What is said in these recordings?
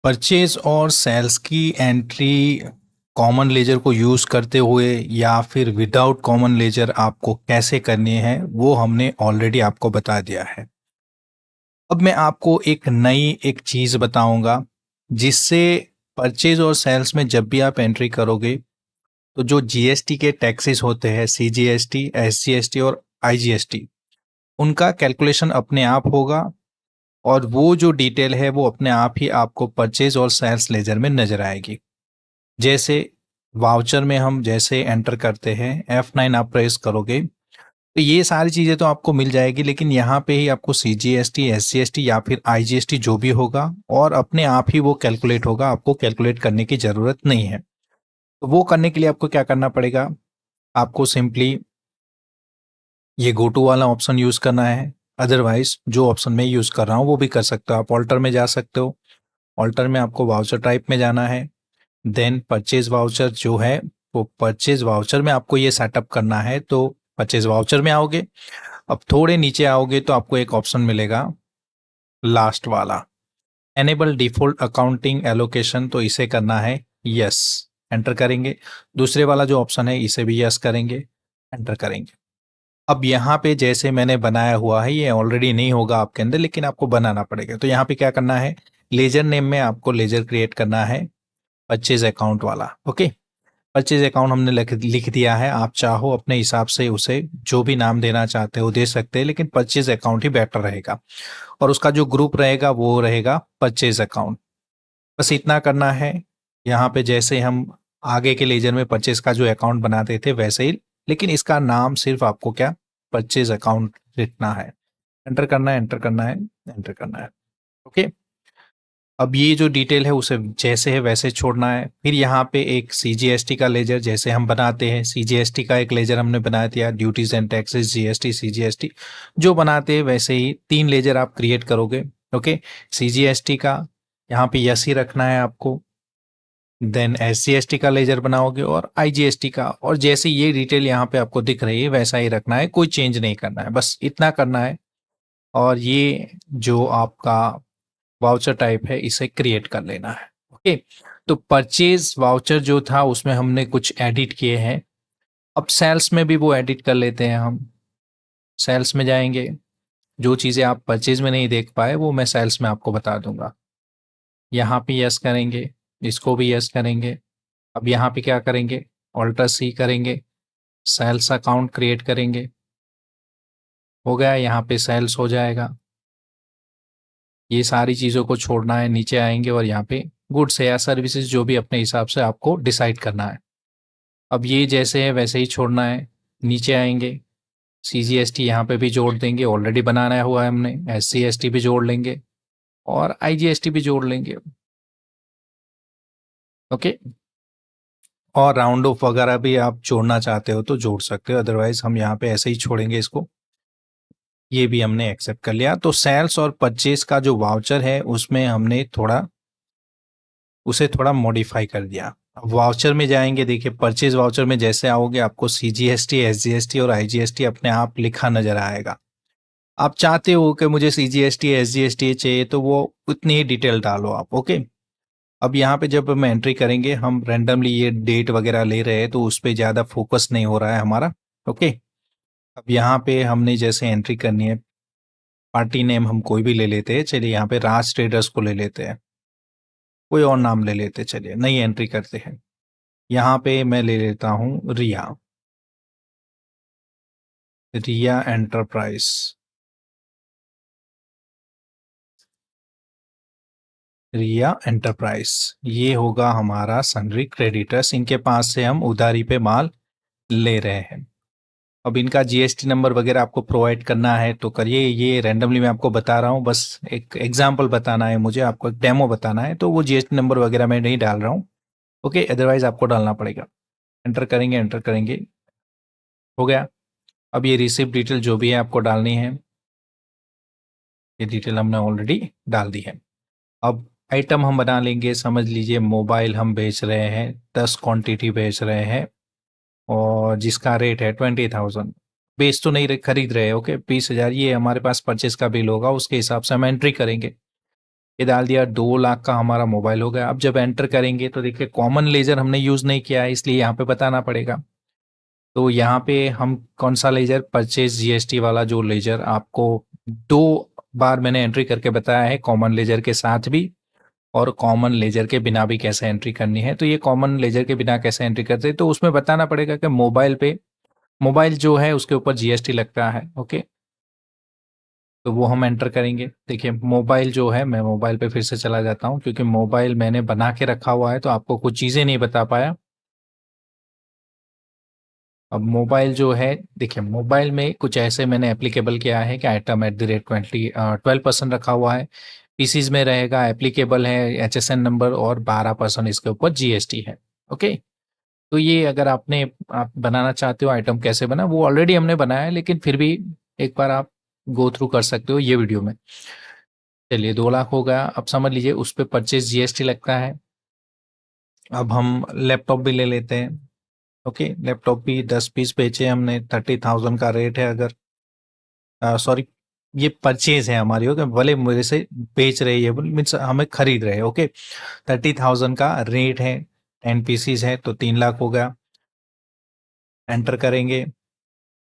Purchase और sales की entry common laser को यूज़ करते हुए या फिर विदाउट कॉमन लेजर आपको कैसे करनी है वो हमने ऑलरेडी आपको बता दिया है। अब मैं आपको एक नई एक चीज़ बताऊंगा जिससे परचेज और सेल्स में जब भी आप एंट्री करोगे तो जो जीएसटी के टैक्सेस होते हैं सीजीएसटी, एसजीएसटी और आईजीएसटी, उनका कैलकुलेशन अपने आप होगा और वो जो डिटेल है वो अपने आप ही आपको परचेज और सेल्स लेजर में नजर आएगी। जैसे वाउचर में हम जैसे एंटर करते हैं F9 आप प्रेस करोगे तो ये सारी चीज़ें तो आपको मिल जाएगी, लेकिन यहाँ पे ही आपको सीजीएसटी, एसजीएसटी या फिर आईजीएसटी जो भी होगा और अपने आप ही वो कैलकुलेट होगा, आपको कैलकुलेट करने की ज़रूरत नहीं है। तो वो करने के लिए आपको क्या करना पड़ेगा, आपको सिंपली ये गो टू वाला ऑप्शन यूज़ करना है। अदरवाइज जो ऑप्शन मैं यूज़ कर रहा हूँ वो भी कर सकते हो आप। ऑल्टर में जा सकते हो, ऑल्टर में आपको वाउचर टाइप में जाना है। देन परचेज वाउचर जो है वो परचेज वाउचर में आपको ये सेटअप करना है, तो परचेज वाउचर में आओगे। अब थोड़े नीचे आओगे तो आपको एक ऑप्शन मिलेगा लास्ट वाला, एनेबल डिफॉल्ट अकाउंटिंग एलोकेशन, तो इसे करना है यस, एंटर करेंगे। दूसरे वाला जो ऑप्शन है इसे भी यस करेंगे, एंटर करेंगे। अब यहाँ पे जैसे मैंने बनाया हुआ है ये ऑलरेडी नहीं होगा आपके अंदर, लेकिन आपको बनाना पड़ेगा। तो यहाँ पे क्या करना है, लेजर नेम में आपको लेजर क्रिएट करना है परचेज अकाउंट वाला। ओके, परचेज अकाउंट हमने लिख दिया है। आप चाहो अपने हिसाब से उसे जो भी नाम देना चाहते हो दे सकते हैं, लेकिन परचेज अकाउंट ही बेटर रहेगा और उसका जो ग्रुप रहेगा वो रहेगा परचेज अकाउंट। बस इतना करना है। यहाँ पे जैसे हम आगे के लेजर में परचेज का जो अकाउंट बनाते थे वैसे ही, लेकिन इसका नाम सिर्फ आपको क्या, परचेज अकाउंट लिखना है। एंटर करना है, एंटर करना है, एंटर करना है। ओके, अब ये जो डिटेल है उसे जैसे है वैसे छोड़ना है। फिर यहाँ पे एक सीजीएसटी का लेजर जैसे हम बनाते हैं, सीजीएसटी का एक लेजर हमने बना दिया, duties and taxes, GST, CGST जो बनाते हैं वैसे ही 3 लेजर आप क्रिएट करोगे। ओके, सीजीएसटी का यहाँ पे यस ही रखना है आपको। देन एसजीएसटी का लेजर बनाओगे और आईजीएसटी का, और जैसे ये डिटेल यहाँ पे आपको दिख रही है वैसा ही रखना है, कोई चेंज नहीं करना है, बस इतना करना है। और ये जो आपका वाउचर टाइप है इसे क्रिएट कर लेना है। ओके, तो परचेज वाउचर जो था उसमें हमने कुछ एडिट किए हैं। अब सेल्स में भी वो एडिट कर लेते हैं हम। सेल्स में जाएंगे, जो चीज़ें आप परचेज में नहीं देख पाए वो मैं सेल्स में आपको बता दूंगा। यहाँ पे यस करेंगे, इसको भी यस करेंगे। अब यहाँ पे क्या करेंगे, ऑल्टर सी करेंगे, सेल्स अकाउंट क्रिएट करेंगे। हो गया, यहाँ पे सेल्स हो जाएगा। ये सारी चीज़ों को छोड़ना है, नीचे आएंगे और यहाँ पे गुड्स है या सर्विसेज जो भी अपने हिसाब से आपको डिसाइड करना है। अब ये जैसे है वैसे ही छोड़ना है। नीचे आएंगे, सीजीएसटी यहाँ पे भी जोड़ देंगे, ऑलरेडी बनाना हुआ है हमने। एससीएसटी भी जोड़ लेंगे और आईजीएसटी भी जोड़ लेंगे। ओके, और राउंड ऑफ वगैरह भी आप जोड़ना चाहते हो तो जोड़ सकते हो, अदरवाइज हम यहाँ पे ऐसे ही छोड़ेंगे इसको। ये भी हमने एक्सेप्ट कर लिया। तो सेल्स और परचेज का जो वाउचर है उसमें हमने थोड़ा मॉडिफाई कर दिया। वाउचर में जाएंगे, देखिए परचेज वाउचर में जैसे आओगे आपको सीजीएसटी, एसजीएसटी और आईजीएसटी अपने आप लिखा नजर आएगा। आप चाहते हो कि मुझे सीजीएसटी, एसजीएसटी चाहिए तो वो उतनी ही डिटेल डालो आप। ओके, अब यहाँ पे जब हम एंट्री करेंगे हम रैंडमली ये डेट वगैरह ले रहे हैं तो उस पर ज़्यादा फोकस नहीं हो रहा है हमारा। ओके, अब यहाँ पे हमने जैसे एंट्री करनी है, पार्टी नेम हम कोई भी ले लेते हैं। चलिए यहाँ पे राज ट्रेडर्स को ले लेते हैं, कोई और नाम ले लेते हैं। चलिए नई एंट्री करते हैं। यहाँ पे मैं ले लेता हूँ रिया, रिया एंटरप्राइज। रिया एंटरप्राइज ये होगा हमारा सन्ड्री क्रेडिटर्स, इनके पास से हम उधारी पे माल ले रहे हैं। अब इनका जीएसटी नंबर वगैरह आपको प्रोवाइड करना है तो करिए, ये रैंडमली मैं आपको बता रहा हूँ, बस एक एग्जांपल बताना है मुझे, आपको एक डेमो बताना है, तो वो जीएसटी नंबर वगैरह मैं नहीं डाल रहा हूँ। ओके, अदरवाइज आपको डालना पड़ेगा। एंटर करेंगे, एंटर करेंगे, हो गया। अब ये रिसिप्ट डिटेल जो भी है आपको डालनी है, ये डिटेल हमने ऑलरेडी डाल दी है। अब आइटम हम बना लेंगे, समझ लीजिए मोबाइल हम बेच रहे हैं, 10 क्वांटिटी बेच रहे हैं और जिसका रेट है 20,000। बेच तो नहीं रहे, खरीद रहे हैं। ओके, 20,000 ये हमारे पास परचेज का बिल होगा, उसके हिसाब से हम एंट्री करेंगे। ये डाल दिया, 2 लाख का हमारा मोबाइल हो गया। अब जब एंटर करेंगे तो देखिए कॉमन लेजर हमने यूज़ नहीं किया है, इसलिए यहाँ पे बताना पड़ेगा। तो यहाँ पे हम कौन सा लेजर, परचेज जीएसटी वाला जो लेजर आपको 2 बार मैंने एंट्री करके बताया है, कॉमन लेजर के साथ भी और कॉमन लेजर के बिना भी कैसे एंट्री करनी है। तो ये कॉमन लेजर के बिना कैसे एंट्री करते हैं, तो उसमें बताना पड़ेगा कि मोबाइल जो है उसके ऊपर जीएसटी लगता है। ओके, तो वो हम एंटर करेंगे। देखिए मोबाइल जो है, मैं मोबाइल पे फिर से चला जाता हूँ क्योंकि मोबाइल मैंने बना के रखा हुआ है तो आपको कुछ चीज़ें नहीं बता पाया। अब मोबाइल जो है, देखिए मोबाइल में कुछ ऐसे मैंने एप्लीकेबल किया है कि आइटम एट द रेट 12% रखा हुआ है। पीसीज में रहेगा एप्लीकेबल है एचएसएन नंबर और 12% इसके ऊपर जीएसटी है। ओके, तो ये अगर आप बनाना चाहते हो आइटम कैसे बना, वो ऑलरेडी हमने बनाया है, लेकिन फिर भी एक बार आप गो थ्रू कर सकते हो ये वीडियो में। चलिए 2 लाख हो गया। अब समझ लीजिए उस पर परचेज जीएसटी लगता है। अब हम लैपटॉप भी ले लेते हैं। ओके, लैपटॉप भी 10 पीस बेचे हमने, 30,000 का रेट है। अगर सॉरी, ये परचेज है हमारी। ओके, भले मेरे से बेच रहे, ये मीन्स हमें खरीद रहे हैं। ओके, 30,000 का रेट है, 10 पीसीज है तो 3 लाख हो गया। एंटर करेंगे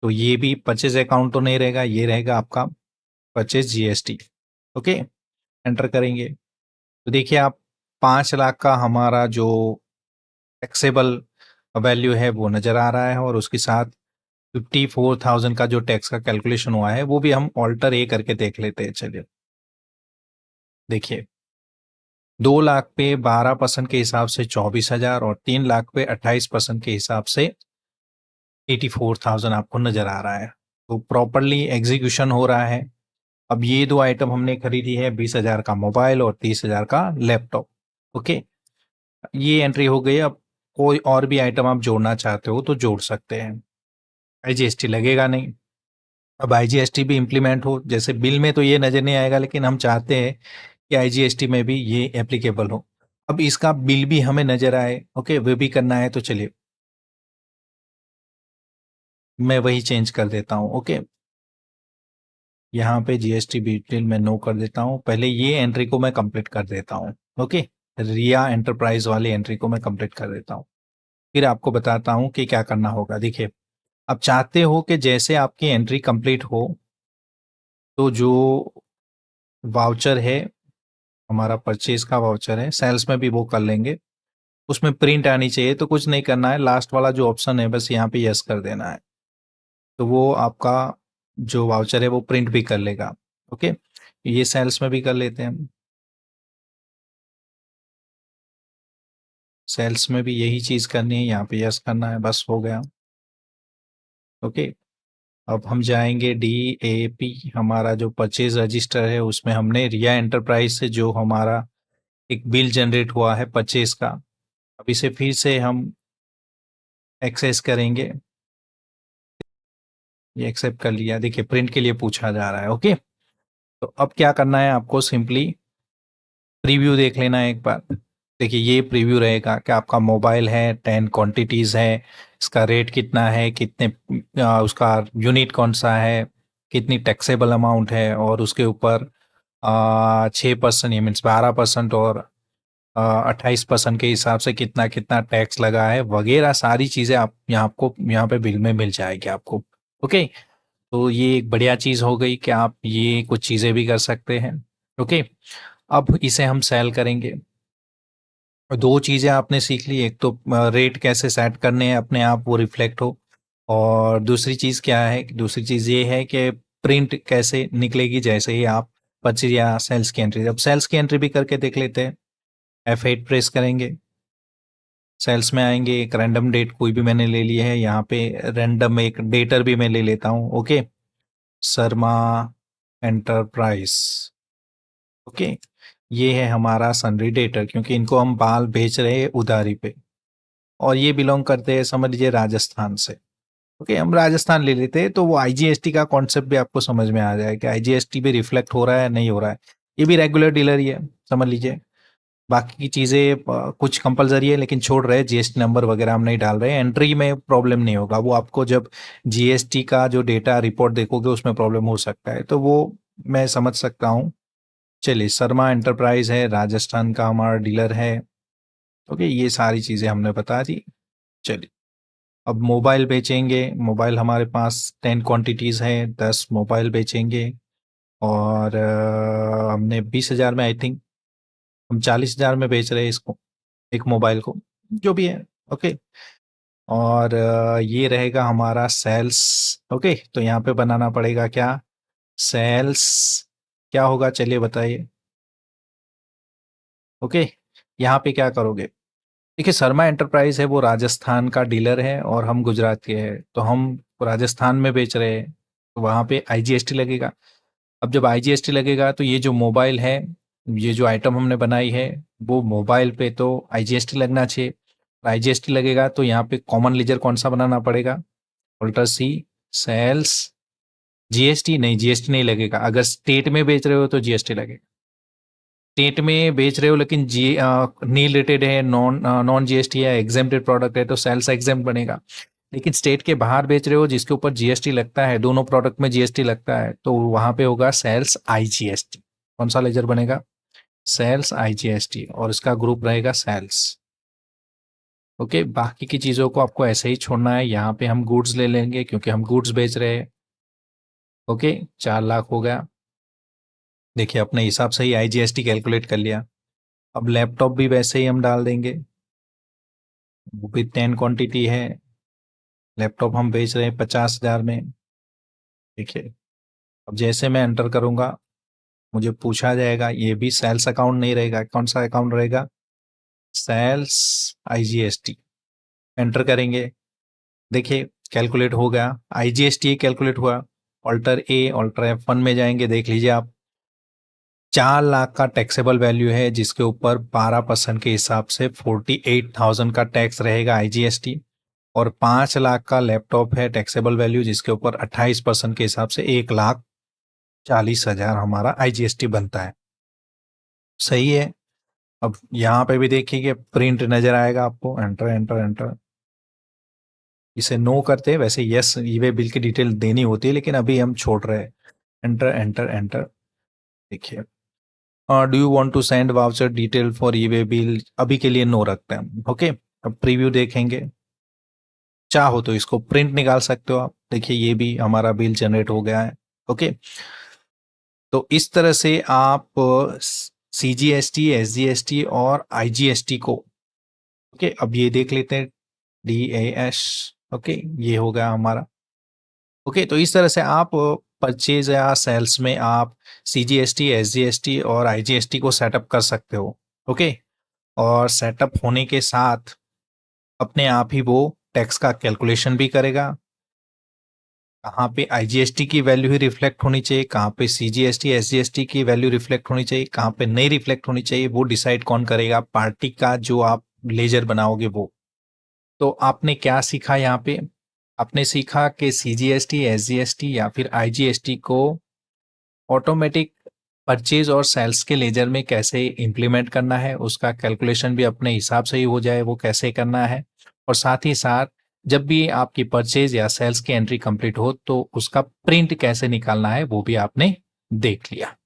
तो ये भी परचेज अकाउंट तो नहीं रहेगा, ये रहेगा आपका परचेज जीएसटी। ओके, एंटर करेंगे तो देखिए आप 5 लाख का हमारा जो टैक्सेबल वैल्यू है वो नज़र आ रहा है और उसके साथ 54,000 का जो टैक्स का कैलकुलेशन हुआ है वो भी हम ऑल्टर ए करके देख लेते हैं। चलिए देखिए, 2 लाख पे 12% के हिसाब से 24,000 और 3 लाख पे 28% के हिसाब से 84,000 आपको नज़र आ रहा है। तो प्रॉपरली एग्जीक्यूशन हो रहा है। अब ये दो आइटम हमने खरीदी है, 20,000 का मोबाइल और 30,000 का लैपटॉप। ओके, ये एंट्री हो गई। अब कोई और भी आइटम आप जोड़ना चाहते हो तो जोड़ सकते हैं, आईजीएसटी लगेगा नहीं। अब आईजीएसटी भी इम्प्लीमेंट हो, जैसे बिल में तो ये नज़र नहीं आएगा, लेकिन हम चाहते हैं कि आईजीएसटी में भी ये एप्लीकेबल हो। अब इसका बिल भी हमें नज़र आए, ओके, वो भी करना है। तो चलिए मैं वही चेंज कर देता हूँ। ओके, यहाँ पे जीएसटी बिल में नो कर देता हूँ। पहले ये एंट्री को मैं कंप्लीट कर देता हूँ। ओके, रिया एंटरप्राइज वाली एंट्री को मैं कंप्लीट कर देता हूँ, फिर आपको बताता हूँ कि क्या करना होगा। देखिए, आप चाहते हो कि जैसे आपकी एंट्री कंप्लीट हो तो जो वाउचर है, हमारा परचेज का वाउचर है, सेल्स में भी वो कर लेंगे, उसमें प्रिंट आनी चाहिए। तो कुछ नहीं करना है, लास्ट वाला जो ऑप्शन है बस यहाँ पे यस कर देना है, तो वो आपका जो वाउचर है वो प्रिंट भी कर लेगा। ओके, ये सेल्स में भी कर लेते हैं हम। सेल्स में भी यही चीज़ करनी है, यहाँ पे यस करना है, बस हो गया। ओके, अब हम जाएंगे DAP, हमारा जो परचेज रजिस्टर है उसमें हमने रिया एंटरप्राइज से जो हमारा एक बिल जनरेट हुआ है परचेज का, अब इसे फिर से हम एक्सेस करेंगे। ये एक्सेप्ट कर लिया। देखिए प्रिंट के लिए पूछा जा रहा है। ओके, तो अब क्या करना है आपको, सिंपली प्रीव्यू देख लेना है एक बार। देखिए ये प्रीव्यू रहेगा कि आपका मोबाइल है, 10 क्वांटिटीज़ है, इसका रेट कितना है, कितने उसका यूनिट कौन सा है, कितनी टैक्सेबल अमाउंट है और उसके ऊपर 6%, ये मीन्स 12% और 28% के हिसाब से कितना कितना टैक्स लगा है वगैरह, सारी चीज़ें आप यहाँ पे बिल में मिल जाएगी आपको। ओके, तो ये एक बढ़िया चीज़ हो गई कि आप ये कुछ चीज़ें भी कर सकते हैं। ओके, अब इसे हम सेल करेंगे। दो चीज़ें आपने सीख ली, एक तो रेट कैसे सेट करने हैं अपने आप वो रिफ्लेक्ट हो, और दूसरी चीज़ क्या है, दूसरी चीज़ ये है कि प्रिंट कैसे निकलेगी जैसे ही आप परचेज या सेल्स की एंट्री। अब सेल्स की एंट्री भी करके देख लेते हैं। F8 प्रेस करेंगे, सेल्स में आएंगे, एक रैंडम डेट कोई भी मैंने ले ली है, यहाँ पे रैंडम एक डेटर भी मैं ले लेता हूँ। Okay, Sharma enterprise. ओके, ये है हमारा सनरी डेटर, क्योंकि इनको हम बाल बेच रहे हैं उधारी पे और ये बिलोंग करते हैं समझ लीजिए राजस्थान से। ओके, हम राजस्थान ले लेते हैं तो वो आईजीएसटी का कॉन्सेप्ट भी आपको समझ में आ जाए कि आईजीएसटी भी रिफ्लेक्ट हो रहा है नहीं हो रहा है। ये भी रेगुलर डीलर ही है समझ लीजिए। बाकी की चीज़ें कुछ कंपलसरी है, लेकिन छोड़ रहे हैं, जीएसटी नंबर वगैरह हम नहीं डाल रहे हैं। एंट्री में प्रॉब्लम नहीं होगा, वो आपको जब जीएसटी का जो डेटा रिपोर्ट देखोगे उसमें प्रॉब्लम हो सकता है, तो वो मैं समझ सकता हूँ। चलिए, शर्मा एंटरप्राइज है, राजस्थान का हमारा डीलर है। ओके, ये सारी चीज़ें हमने बता दी। चलिए, अब मोबाइल बेचेंगे। मोबाइल हमारे पास 10 क्वांटिटीज़ है, 10 मोबाइल बेचेंगे। और हमने 20,000 में, आई थिंक हम 40,000 में बेच रहे हैं इसको, एक मोबाइल को, जो भी है। ओके, और ये रहेगा हमारा सेल्स। ओके, तो यहाँ पे बनाना पड़ेगा क्या, सेल्स क्या होगा, चलिए बताइए। ओके, यहाँ पे क्या करोगे। देखिए, शर्मा एंटरप्राइज है वो राजस्थान का डीलर है और हम गुजरात के हैं, तो हम राजस्थान में बेच रहे हैं, तो वहाँ पे आईजीएसटी लगेगा। अब जब आईजीएसटी लगेगा तो ये जो मोबाइल है, ये जो आइटम हमने बनाई है, वो मोबाइल पे तो आईजीएसटी लगना चाहिए। आईजीएसटी लगेगा तो यहाँ पे कॉमन लेजर कौन सा बनाना पड़ेगा, अल्टर सी, सेल्स, जीएसटी नहीं, जीएसटी नहीं लगेगा। अगर स्टेट में बेच रहे हो तो जीएसटी लगेगा। स्टेट में बेच रहे हो लेकिन जी नील रेटेड है, नॉन जीएसटी है, एग्जेम्प्टेड प्रोडक्ट है, तो सेल्स एग्जेम्प्ट बनेगा। लेकिन स्टेट के बाहर बेच रहे हो जिसके ऊपर जीएसटी लगता है, दोनों प्रोडक्ट में जीएसटी लगता है, तो वहां पे होगा सेल्स आईजीएसटी। कौन सा लेजर बनेगा, सेल्स आईजीएसटी, और इसका ग्रुप रहेगा सेल्स। ओके, बाकी की चीजों को आपको ऐसे ही छोड़ना है। यहाँ पे हम गुड्स ले लेंगे क्योंकि हम गुड्स बेच रहे हैं। ओके, 4 लाख हो गया। देखिए, अपने हिसाब से ही आईजीएसटी कैलकुलेट कर लिया। अब लैपटॉप भी वैसे ही हम डाल देंगे, वो भी 10 क्वांटिटी है। लैपटॉप हम बेच रहे हैं 50,000 में। देखिए, अब जैसे मैं एंटर करूंगा मुझे पूछा जाएगा, ये भी सेल्स अकाउंट नहीं रहेगा, कौन सा अकाउंट रहेगा, सेल्स आईजीएसटी। एंटर करेंगे, देखिए कैलकुलेट हो गया, आईजीएसटी कैलकुलेट हुआ। ऑल्टर ए, ऑल्टर F1 में जाएंगे, देख लीजिए आप, 4 लाख का टैक्सेबल वैल्यू है जिसके ऊपर 12% के हिसाब से 48,000 का टैक्स रहेगा आईजीएसटी। और 5 लाख का लैपटॉप है टैक्सेबल वैल्यू जिसके ऊपर 28% के हिसाब से 1,40,000 हमारा आईजीएसटी बनता है। सही है। अब यहाँ पे भी देखिए प्रिंट नजर आएगा आपको, एंटर एंटर एंटर। इसे नो करते हैं, वैसे यस ई वे बिल की डिटेल देनी होती है लेकिन अभी हम छोड़ रहे हैं। Enter enter enter. देखिए, do you want to send voucher detail for E way bill, अभी के लिए नो रखते हैं। ओके, अब प्रीव्यू देखेंगे, चाहो तो इसको प्रिंट निकाल सकते हो आप। देखिए, ये भी हमारा बिल जनरेट हो गया है। ओके, तो इस तरह से आप सीजीएसटी, एसजीएसटी और आईजीएसटी को, ओके, अब ये देख लेते हैं, DAS। ओके, ये हो गया हमारा। ओके, तो इस तरह से आप परचेज या सेल्स में आप सीजीएसटी, एसजीएसटी और आईजीएसटी को सेटअप कर सकते हो। ओके, और सेटअप होने के साथ अपने आप ही वो टैक्स का कैलकुलेशन भी करेगा, कहाँ पे आईजीएसटी की वैल्यू ही रिफ्लेक्ट होनी चाहिए, कहाँ पे सीजीएसटी, एसजीएसटी की वैल्यू रिफ्लेक्ट होनी चाहिए, कहाँ पे नहीं रिफ्लेक्ट होनी चाहिए, वो डिसाइड कौन करेगा, पार्टी का जो आप लेजर बनाओगे वो। तो आपने क्या सीखा यहाँ पे, आपने सीखा कि सीजीएसटी, एसजीएसटी या फिर आईजीएसटी को ऑटोमेटिक परचेज और सेल्स के लेजर में कैसे इंप्लीमेंट करना है, उसका कैलकुलेशन भी अपने हिसाब से ही हो जाए वो कैसे करना है। और साथ ही साथ जब भी आपकी परचेज या सेल्स की एंट्री कंप्लीट हो तो उसका प्रिंट कैसे निकालना है वो भी आपने देख लिया।